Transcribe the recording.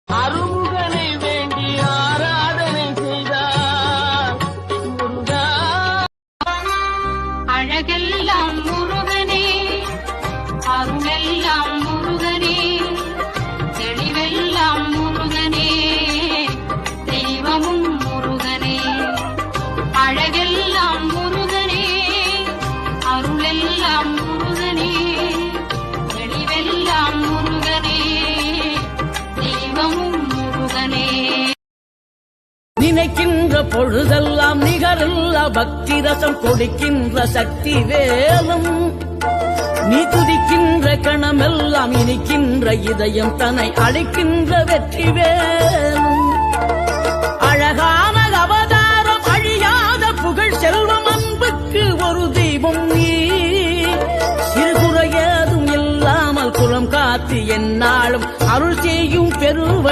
அருமுகனை வேண்டி ஆராதனை செய்தார் முருகா. அழகெல்லாம் முருகனே, அருளெல்லாம் முருகனே, தெளிவெல்லாம் முருகனே, தெய்வமும் முருகனே. அழகெல்லாம் முருகனே, அருளெல்லாம் முருகனே, தெளிவெல்லாம் முருகனே, தெய்வமும் முருகனே. நினைக்கின்ற பொழுதெல்லாம் நிகரில்லா பக்தி ரசம் கொடுக்கின்ற சக்தி வேலும். நீ துதிக்கின்ற கணமெல்லாம் இனிக்கின்ற இதயம் தன்னை அழைக்கின்ற வெற்றி வேலும். அழகான அவதாரம், அழியாத புகழ், செல்வம், அன்புக்கு ஒரு தெய்வம் நீ. சிறுகுறையதும் இல்லாமல் குலம் காத்து எந்நாளும் அருள் செய்யும் பெருவழி